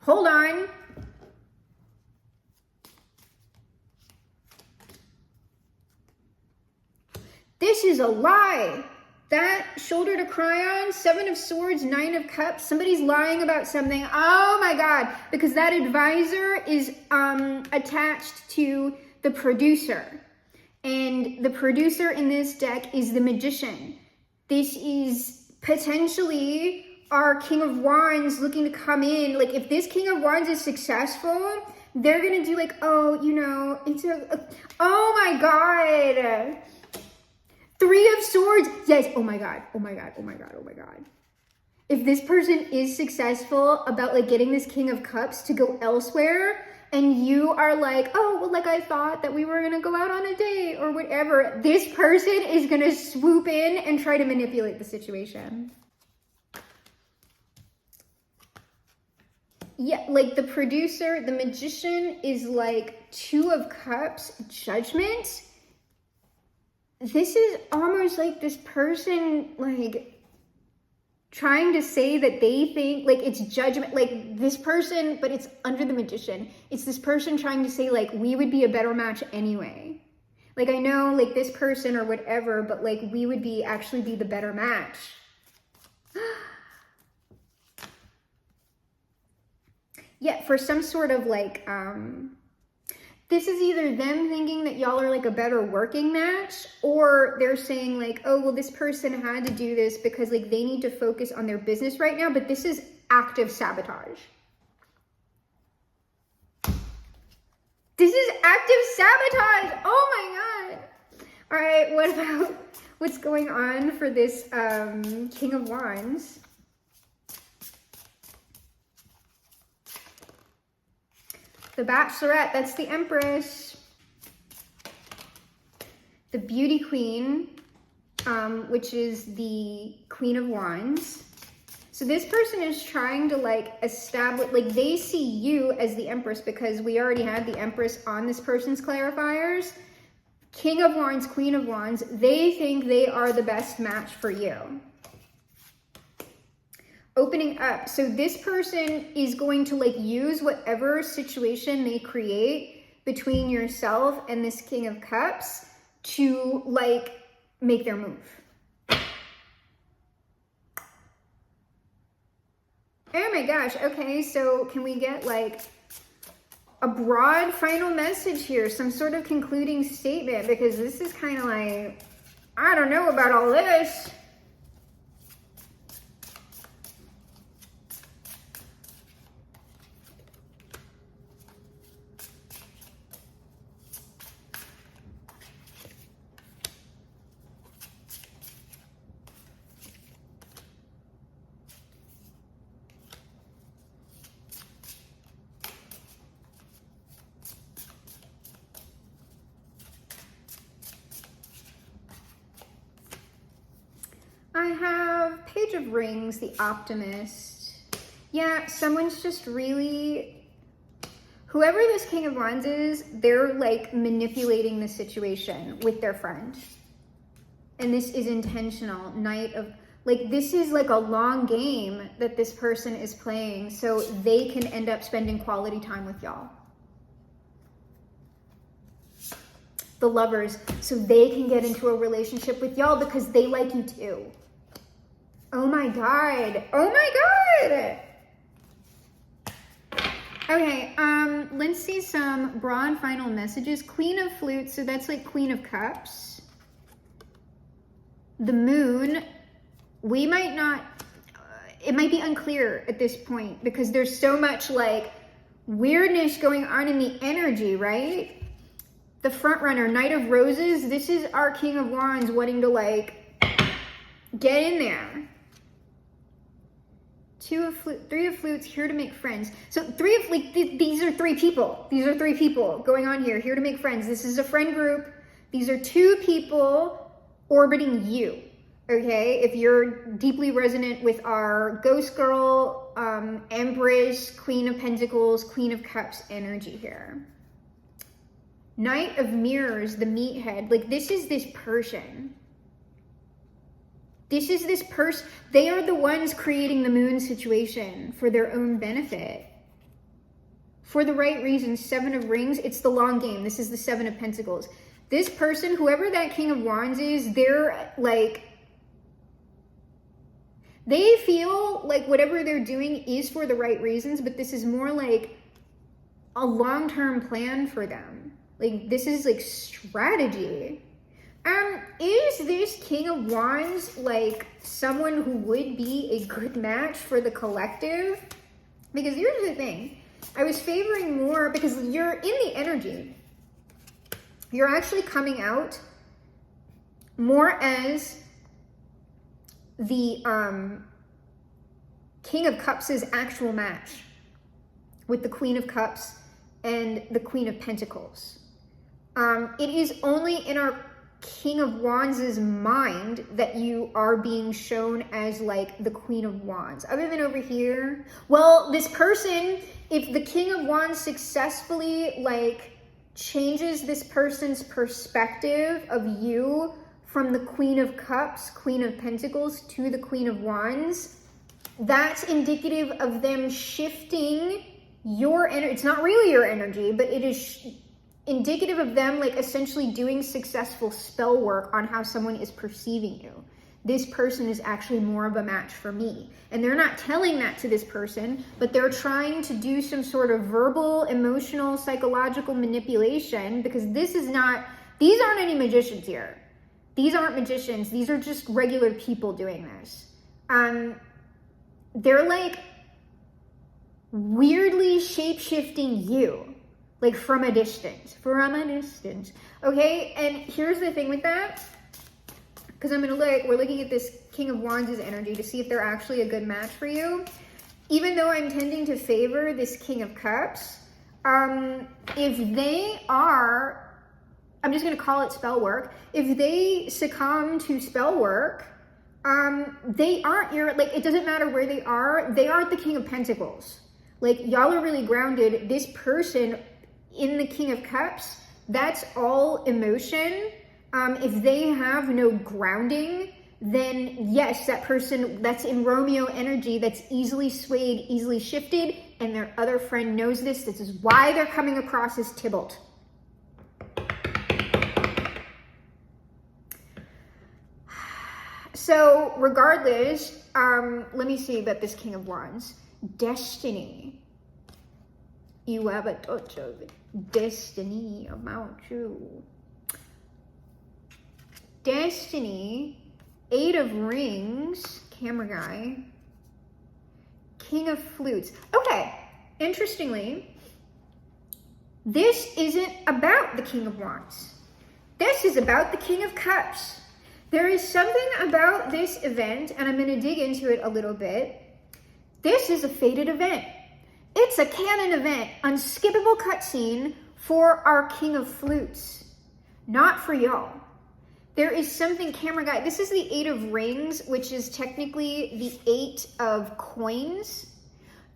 Hold on. This is a lie. That shoulder to cry on, 7 of Swords, 9 of Cups, somebody's lying about something. Oh my God, because that advisor is attached to the producer. And the producer in this deck is the Magician. This is potentially our King of Wands looking to come in. Like if this King of Wands is successful, they're gonna do like, oh, you know, it's oh my God. 3 of Swords. Yes. Oh my God. Oh my God. Oh my God. Oh my God. If this person is successful about like getting this King of Cups to go elsewhere and you are like, oh, well, like I thought that we were going to go out on a date or whatever, this person is going to swoop in and try to manipulate the situation. Yeah, like the producer, the Magician is like 2 of Cups, Judgment. This is almost like this person, like, trying to say that they think, like, it's judgment, like, this person, but it's under the Magician. It's this person trying to say, like, we would be a better match anyway. Like, I know, like, this person or whatever, but, like, we would actually be the better match. Yeah, for some sort of, like, this is either them thinking that y'all are like a better working match, or they're saying like, oh, well, this person had to do this because like they need to focus on their business right now, but this is active sabotage. This is active sabotage. Oh my God. All right, what about what's going on for this King of Wands? The Bachelorette, that's the Empress. The Beauty Queen, which is the Queen of Wands. So this person is trying to like establish, like they see you as the Empress because we already had the Empress on this person's clarifiers. King of Wands, Queen of Wands, they think they are the best match for you. Opening up. So this person is going to like use whatever situation they create between yourself and this King of Cups to like make their move. Oh my gosh. Okay. So can we get like a broad final message here? Some sort of concluding statement, because this is kind of like, I don't know about all this. I have Page of Rings, the Optimist. Yeah, someone's just really, whoever this King of Wands is, they're like manipulating the situation with their friend. And this is intentional. Knight of, like this is like a long game that this person is playing so they can end up spending quality time with y'all. The Lovers, so they can get into a relationship with y'all because they like you too. Oh my God. Oh my God. Okay, let's see some broad final messages. Queen of Flutes, so that's like Queen of Cups. The Moon, we might not, it might be unclear at this point because there's so much like weirdness going on in the energy, right? The front runner, Knight of Roses, this is our King of Wands wanting to like get in there. Three of Flutes, here to make friends. So these are three people. These are three people going on here to make friends. This is a friend group. These are two people orbiting you, okay? If you're deeply resonant with our Ghost Girl, Empress, Queen of Pentacles, Queen of Cups energy here. Knight of Mirrors, the meathead, like this is this person. This is this person. They are the ones creating the moon situation for their own benefit. For the right reasons. Seven of Rings, it's the long game. This is the Seven of Pentacles. This person, whoever that King of Wands is, they're like, they feel like whatever they're doing is for the right reasons, but this is more like a long-term plan for them. Like this is like strategy. Is this King of Wands like someone who would be a good match for the collective? Because here's the thing. I was favoring more because you're in the energy. You're actually coming out more as the King of Cups' actual match with the Queen of Cups and the Queen of Pentacles. It is only in our King of Wands' mind that you are being shown as like the Queen of Wands. Other than over here, well, this person, if the King of Wands successfully like changes this person's perspective of you from the Queen of Cups, Queen of Pentacles to the Queen of Wands, that's indicative of them shifting your energy. It's not really your energy, but it is indicative of them like essentially doing successful spell work on how someone is perceiving you. This person is actually more of a match for me. And they're not telling that to this person, but they're trying to do some sort of verbal, emotional, psychological manipulation because this is not, these aren't any magicians here. These aren't magicians. These are just regular people doing this. They're like weirdly shape-shifting you. Like from a distance, okay? And here's the thing with that, because we're looking at this King of Wands' energy to see if they're actually a good match for you. Even though I'm tending to favor this King of Cups, if they are, I'm just gonna call it spell work, if they succumb to spell work, they aren't it doesn't matter where they aren't the King of Pentacles. Like y'all are really grounded. This person in the King of Cups, that's all emotion. If they have no grounding, then yes, that person that's in Romeo energy, that's easily swayed, easily shifted, and their other friend knows this. This is why they're coming across as Tybalt. So regardless, let me see about this King of Wands. Destiny. You have a touch of destiny about you. Destiny, Eight of Rings, camera guy, King of Flutes. Okay, interestingly, this isn't about the King of Wands. This is about the King of Cups. There is something about this event, and I'm going to dig into it a little bit. This is a fated event. It's a canon event, unskippable cutscene for our King of Flutes, not for y'all. There is something, camera guy, this is the Eight of Rings, which is technically the Eight of Coins.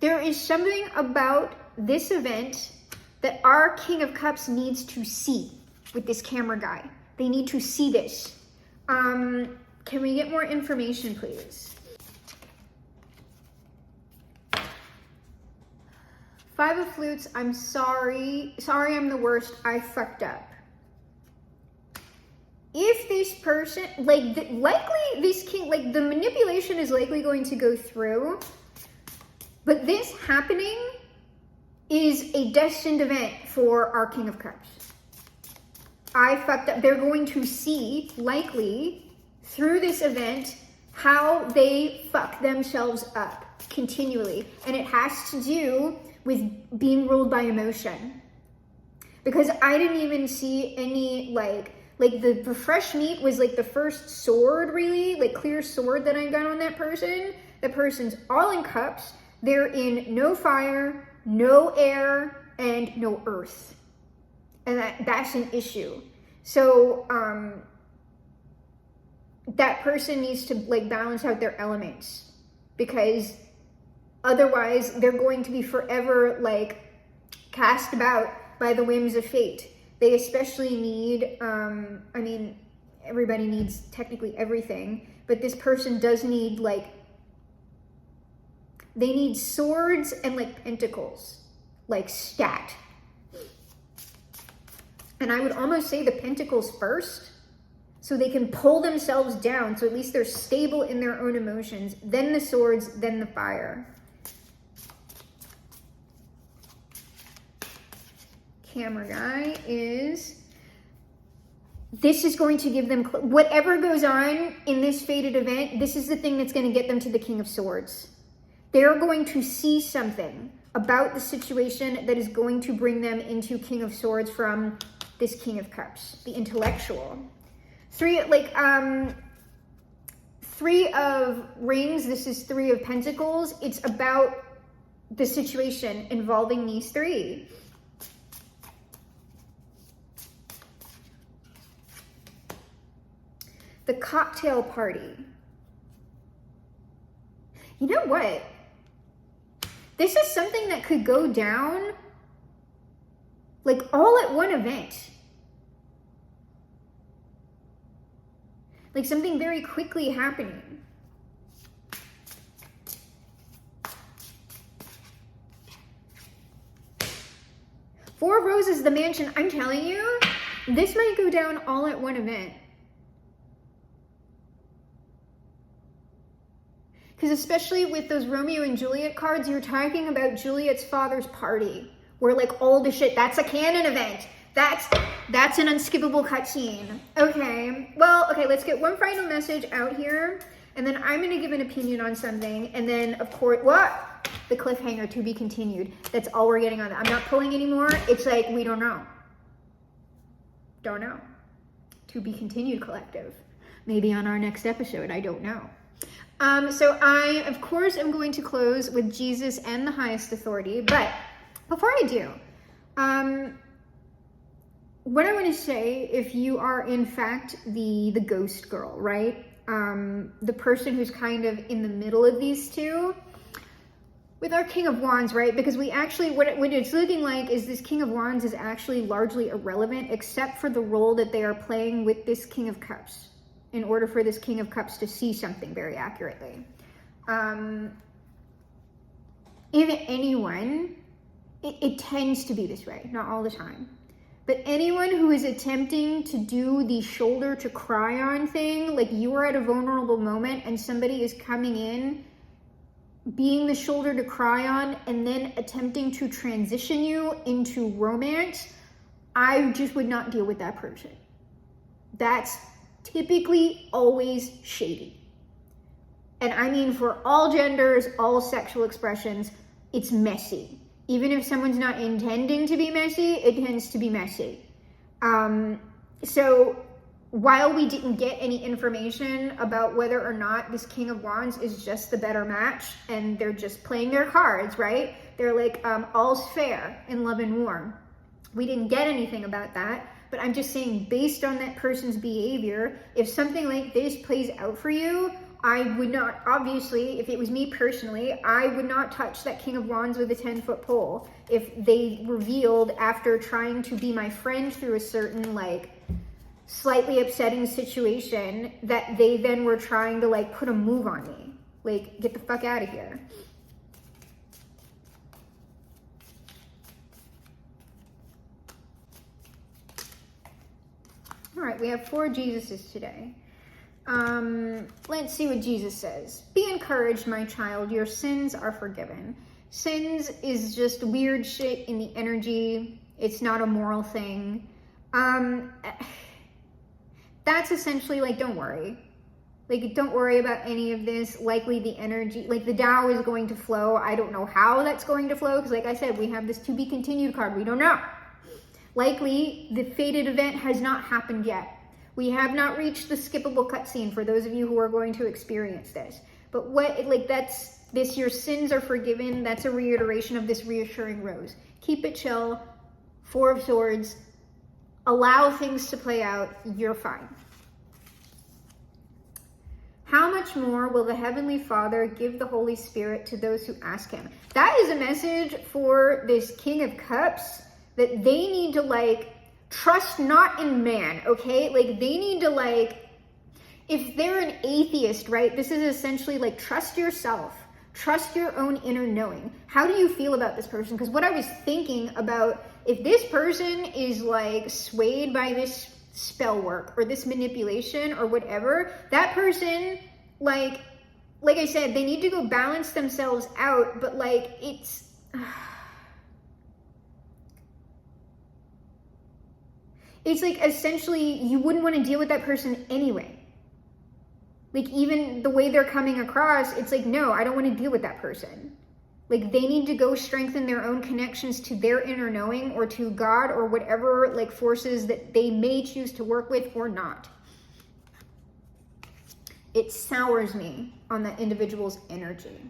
There is something about this event that our King of Cups needs to see with this camera guy. They need to see this. Can we get more information, please? Five of Flutes, I'm sorry. Sorry, I'm the worst. I fucked up. If this person, likely this king, the manipulation is likely going to go through, but this happening is a destined event for our King of Cups. I fucked up. They're going to see, likely, through this event, how they fuck themselves up continually. And it has to do with being ruled by emotion. Because I didn't even see any, like the fresh meat was like the first sword, really, like clear sword that I got on that person. The person's all in cups. They're in no fire, no air, and no earth. And that's an issue. So that person needs to like balance out their elements, because otherwise they're going to be forever like cast about by the whims of fate. They especially need, I mean, everybody needs technically everything, but this person does need like, they need swords and like pentacles, like stat. And I would almost say the pentacles first, so they can pull themselves down, so at least they're stable in their own emotions, then the swords, then the fire. Camera guy this is going to give them, whatever goes on in this fated event, this is the thing that's going to get them to the King of Swords. They're going to see something about the situation that is going to bring them into King of Swords from this King of Cups, the intellectual. Three of Rings, this is Three of Pentacles. It's about the situation involving these three. The cocktail party. You know what? This is something that could go down like all at one event. Like something very quickly happening. Four of Roses, the mansion. I'm telling you, this might go down all at one event. Because especially with those Romeo and Juliet cards, you're talking about Juliet's father's party, where like all the shit, that's a canon event. That's an unskippable cutscene. Okay, well, okay, let's get one final message out here, and then I'm gonna give an opinion on something, and then of course, what? The cliffhanger, to be continued. That's all we're getting on that. I'm not pulling anymore. It's like, we don't know. Don't know. To be continued, collective. Maybe on our next episode, I don't know. So I, of course, am going to close with Jesus and the highest authority, but before I do, what I want to say, if you are in fact the ghost girl, right? The person who's kind of in the middle of these two, with our King of Wands, right? Because we actually, what it's looking like is this King of Wands is actually largely irrelevant, except for the role that they are playing with this King of Cups, in order for this King of Cups to see something very accurately. If anyone, it tends to be this way, not all the time, but anyone who is attempting to do the shoulder to cry on thing, like you are at a vulnerable moment and somebody is coming in, being the shoulder to cry on, and then attempting to transition you into romance, I just would not deal with that person. That's typically always shady. And I mean, for all genders, all sexual expressions, it's messy. Even if someone's not intending to be messy, it tends to be messy. So while we didn't get any information about whether or not this King of Wands is just the better match and they're just playing their cards, right? They're like, all's fair in love and war. We didn't get anything about that. But I'm just saying, based on that person's behavior, if something like this plays out for you, I would not, obviously, if it was me personally, I would not touch that King of Wands with a 10-foot pole. If they revealed, after trying to be my friend through a certain, like, slightly upsetting situation, that they then were trying to, like, put a move on me. Like, get the fuck out of here. All right, we have 4 Jesuses today. Let's see what Jesus says. Be encouraged, my child. Your sins are forgiven. Sins is just weird shit in the energy. It's not a moral thing. That's essentially like, don't worry. Like, don't worry about any of this. Likely the energy, like the Tao is going to flow. I don't know how that's going to flow, because like I said, we have this to be continued card. We don't know. Likely the fated event has not happened yet. We have not reached the skippable cutscene for those of you who are going to experience this. But what, like, that's this, your sins are forgiven. That's a reiteration of this reassuring rose. Keep it chill. Four of Swords. Allow things to play out. You're fine. How much more will the Heavenly Father give the Holy Spirit to those who ask him? That is a message for this King of Cups, that they need to, like, trust not in man, okay? Like, they need to, like, if they're an atheist, right? This is essentially like, trust yourself. Trust your own inner knowing. How do you feel about this person? Because what I was thinking about, if this person is like swayed by this spell work or this manipulation or whatever, that person, like I said, they need to go balance themselves out, but like it's like essentially you wouldn't want to deal with that person anyway. Like, even the way they're coming across, it's like, no, I don't want to deal with that person. Like, they need to go strengthen their own connections to their inner knowing or to God or whatever, like, forces that they may choose to work with or not. It sours me on that individual's energy.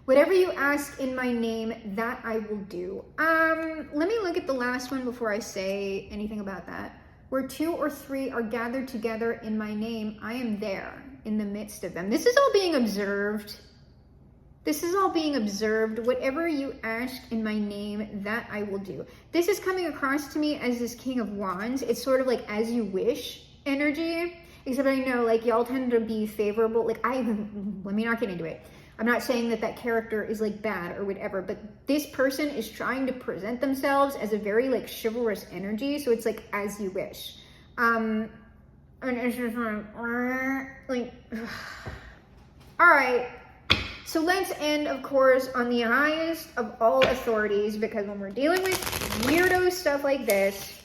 Whatever you ask in my name, that I will do. Let me look at the last one before I say anything about that. Where 2 or 3 are gathered together in my name, I am there in the midst of them. This is all being observed. This is all being observed. Whatever you ask in my name, that I will do. This is coming across to me as this King of Wands. It's sort of like as you wish energy, except I know like y'all tend to be favorable. Like let me not get into it. I'm not saying that that character is like bad or whatever, but this person is trying to present themselves as a very like chivalrous energy. So it's like as you wish. And it's just like, all right. So let's end, of course, on the highest of all authorities, because when we're dealing with weirdo stuff like this,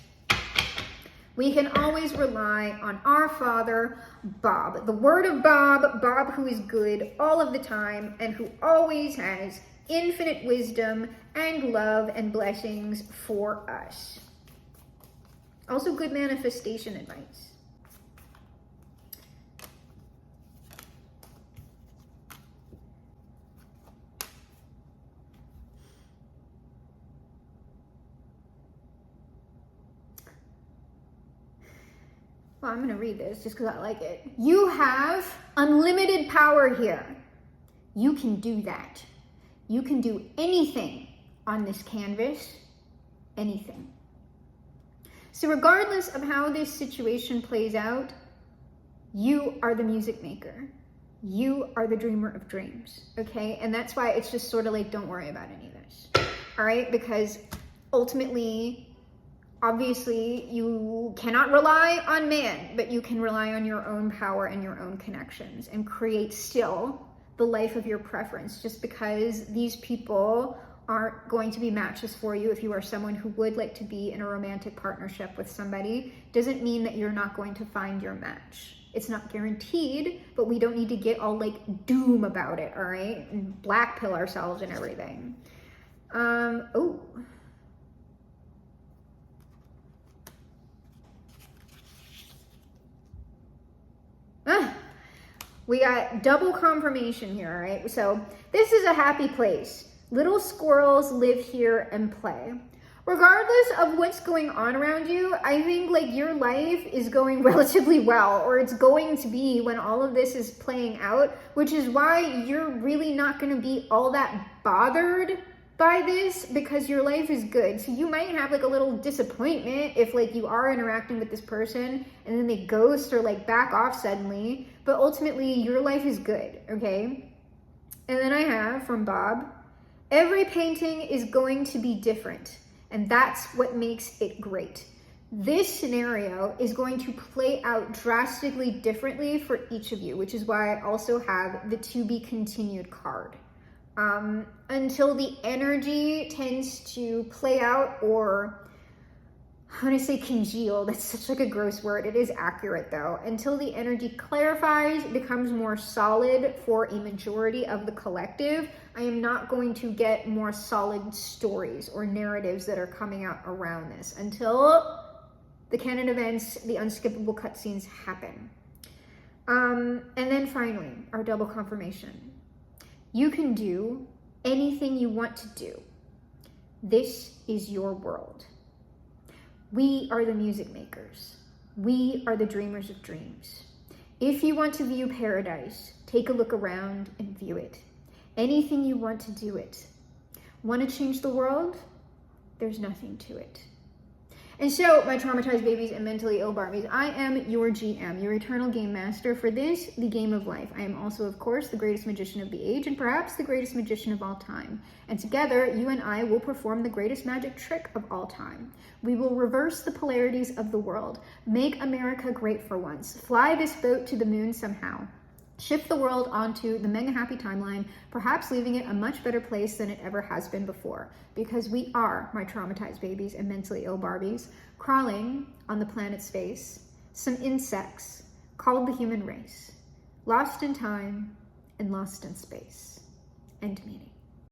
we can always rely on our Father, Bob. The word of Bob, Bob who is good all of the time and who always has infinite wisdom and love and blessings for us. Also good manifestation advice. Well, I'm going to read this just because I like it. You have unlimited power here. You can do that. You can do anything on this canvas. Anything. So regardless of how this situation plays out, you are the music maker. You are the dreamer of dreams. Okay? And that's why it's just sort of like, don't worry about any of this. All right? Because ultimately, obviously, you cannot rely on man, but you can rely on your own power and your own connections and create still the life of your preference, just because these people aren't going to be matches for you. If you are someone who would like to be in a romantic partnership with somebody, doesn't mean that you're not going to find your match. It's not guaranteed, but we don't need to get all like doom about it, all right? And black pill ourselves and everything. We got double confirmation here, all right? So this is a happy place. Little squirrels live here and play. Regardless of what's going on around you, I think like your life is going relatively well, or it's going to be when all of this is playing out, which is why you're really not going to be all that bothered by this, because your life is good. So you might have like a little disappointment if like you are interacting with this person and then they ghost or like back off suddenly, but ultimately your life is good, okay? And then I have from Bob, every painting is going to be different, and that's what makes it great. This scenario is going to play out drastically differently for each of you, which is why I also have the to be continued card. Until the energy tends to play out or when I say congeal, that's such like a gross word. It is accurate though. Until the energy clarifies, becomes more solid for a majority of the collective, I am not going to get more solid stories or narratives that are coming out around this until the canon events, the unskippable cutscenes happen. And then finally, our double confirmation. You can do anything you want to do. This is your world. We are the music makers. We are the dreamers of dreams. If you want to view paradise, take a look around and view it. Anything you want to do it. Want to change the world? There's nothing to it. And so, my traumatized babies and mentally ill Barbies, I am your GM, your eternal game master for this, the game of life. I am also, of course, the greatest magician of the age and perhaps the greatest magician of all time. And together, you and I will perform the greatest magic trick of all time. We will reverse the polarities of the world, make America great for once, fly this boat to the moon somehow, shift the world onto the mega happy timeline, perhaps leaving it a much better place than it ever has been before. Because we are, my traumatized babies and mentally ill Barbies, crawling on the planet space, some insects called the human race, lost in time and lost in space. End meeting.